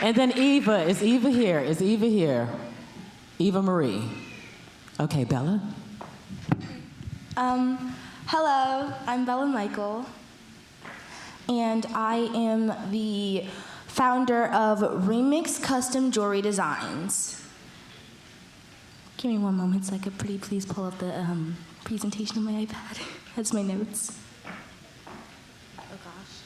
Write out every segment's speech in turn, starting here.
And then Eva. Is Eva here? Is Eva here? Eva Marie. Okay, Bella. Hello, I'm Bella Michael, and I am the founder of Remix Custom Jewelry Designs. Give me one moment so I could please pull up the presentation on my iPad. That's my notes. Oh gosh.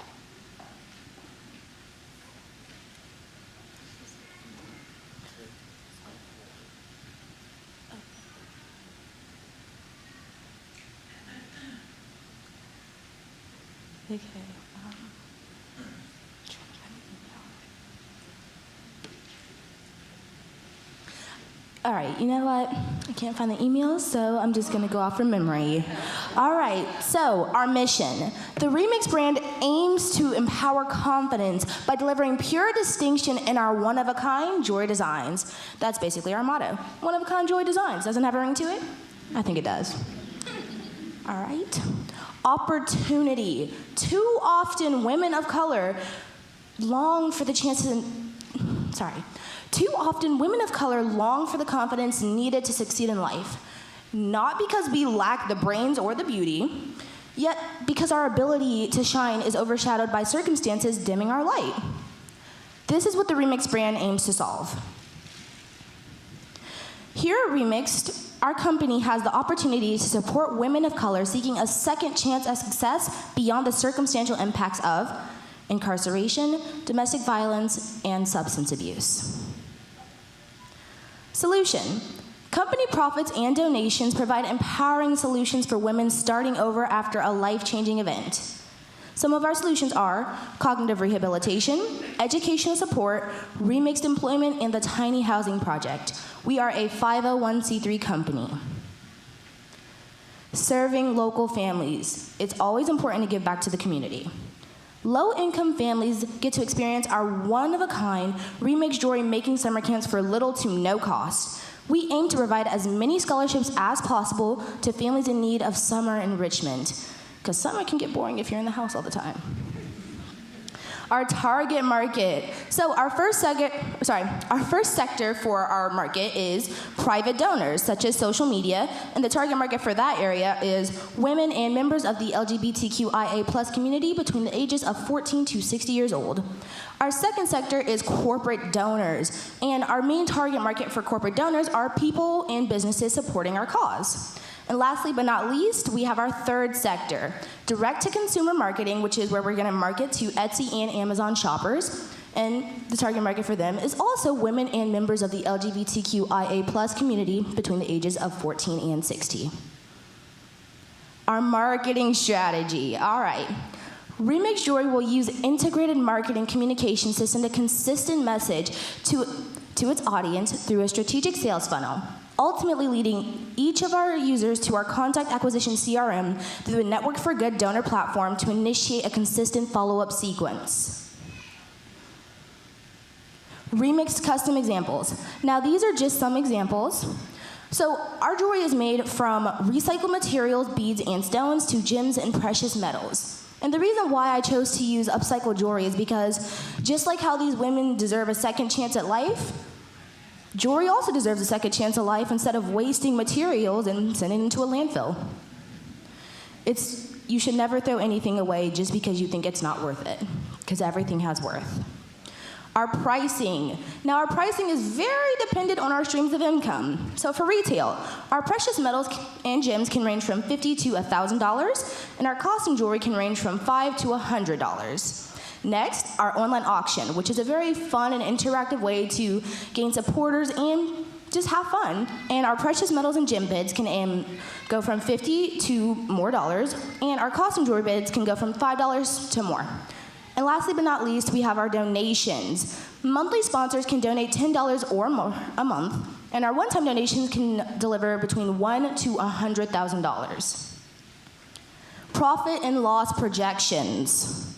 Okay. All right, you know what? I can't find the emails, so I'm just gonna go off from memory. All right, so our mission. The Remix brand aims to empower confidence by delivering pure distinction in our one-of-a-kind jewelry designs. That's basically our motto. One-of-a-kind jewelry designs. Doesn't have a ring to it? I think it does. All right. Opportunity. Too often, women of color long for the chances Too often, women of color long for the confidence needed to succeed in life, not because we lack the brains or the beauty, yet because our ability to shine is overshadowed by circumstances dimming our light. This is what the Remix brand aims to solve. Here at Remixed, our company has the opportunity to support women of color seeking a second chance at success beyond the circumstantial impacts of incarceration, domestic violence, and substance abuse. Solution. Company profits and donations provide empowering solutions for women starting over after a life-changing event. Some of our solutions are cognitive rehabilitation, educational support, remixed employment, and the Tiny Housing Project. We are a 501c3 company. Serving local families. It's always important to give back to the community. Low-income families get to experience our one-of-a-kind remix jewelry making summer camps for little to no cost. We aim to provide as many scholarships as possible to families in need of summer enrichment, because summer can get boring if you're in the house all the time. Our target market. So our first sector for our market is private donors, such as social media, and the target market for that area is women and members of the LGBTQIA+ community between the ages of 14 to 60 years old. Our second sector is corporate donors, and our main target market for corporate donors are people and businesses supporting our cause. And lastly but not least, we have our third sector, direct-to-consumer marketing, which is where we're going to market to Etsy and Amazon shoppers. And the target market for them is also women and members of the LGBTQIA+ community between the ages of 14 and 60. Our marketing strategy. All right. Remix Jewelry will use integrated marketing communication system to consistent message to its audience through a strategic sales funnel, ultimately leading each of our users to our contact acquisition CRM through the Network for Good donor platform to initiate a consistent follow-up sequence. Remixed custom examples. Now, these are just some examples. So our jewelry is made from recycled materials, beads, and stones to gems and precious metals. And the reason why I chose to use upcycled jewelry is because just like how these women deserve a second chance at life, jewelry also deserves a second chance at life instead of wasting materials and sending them to a landfill. You should never throw anything away just because you think it's not worth it, because everything has worth. Our pricing. Now, our pricing is very dependent on our streams of income. So for retail, our precious metals and gems can range from $50 to $1,000, and our custom jewelry can range from $5 to $100. Next, our online auction, which is a very fun and interactive way to gain supporters and just have fun. And our precious metals and gem bids can go from $50 to more dollars, and our custom jewelry bids can go from $5 to more. And lastly but not least, we have our donations. Monthly sponsors can donate $10 or more a month, and our one-time donations can deliver between $1,000 to $100,000. Profit and loss projections.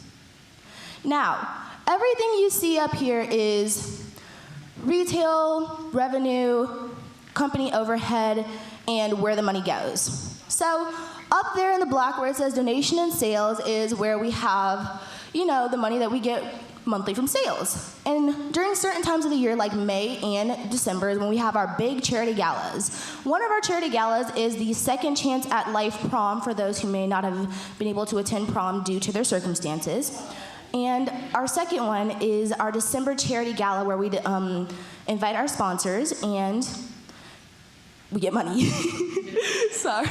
Now, everything you see up here is retail, revenue, company overhead, and where the money goes. So up there in the black where it says donation and sales is where we have, the money that we get monthly from sales. And during certain times of the year, like May and December, is when we have our big charity galas. One of our charity galas is the Second Chance at Life prom for those who may not have been able to attend prom due to their circumstances. And our second one is our December charity gala where we invite our sponsors and we get money. Sorry.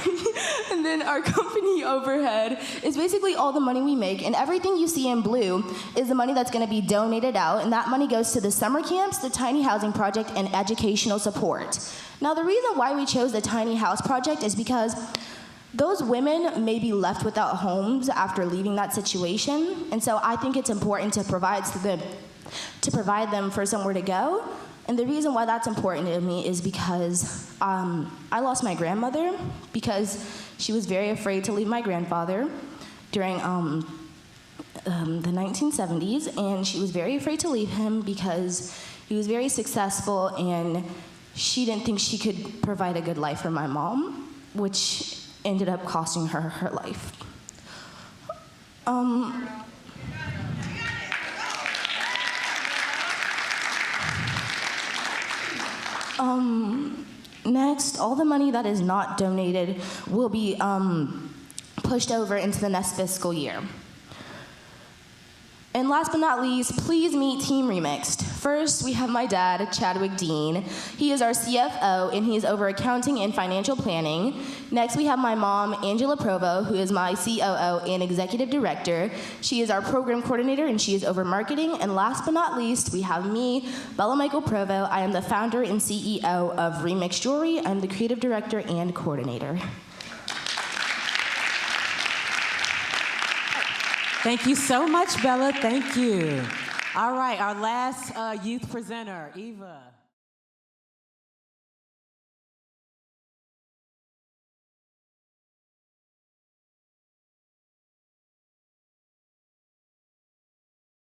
And then our company overhead is basically all the money we make, and everything you see in blue is the money that's going to be donated out, and that money goes to the summer camps, the tiny housing project, and educational support. Now, the reason why we chose the tiny house project is because those women may be left without homes after leaving that situation, and so I think it's important to provide them for somewhere to go. And the reason why that's important to me is because I lost my grandmother because she was very afraid to leave my grandfather during the 1970s, and she was very afraid to leave him because he was very successful, and she didn't think she could provide a good life for my mom, which ended up costing her her life. Next, all the money that is not donated will be pushed over into the next fiscal year. And last but not least, please meet Team Remixed. First, we have my dad, Chadwick Dean. He is our CFO, and he is over accounting and financial planning. Next, we have my mom, Angela Provo, who is my COO and executive director. She is our program coordinator, and she is over marketing. And last but not least, we have me, Bella Michael Provo. I am the founder and CEO of Remix Jewelry. I'm the creative director and coordinator. Thank you so much, Bella. Thank you. All right, our last youth presenter, Eva.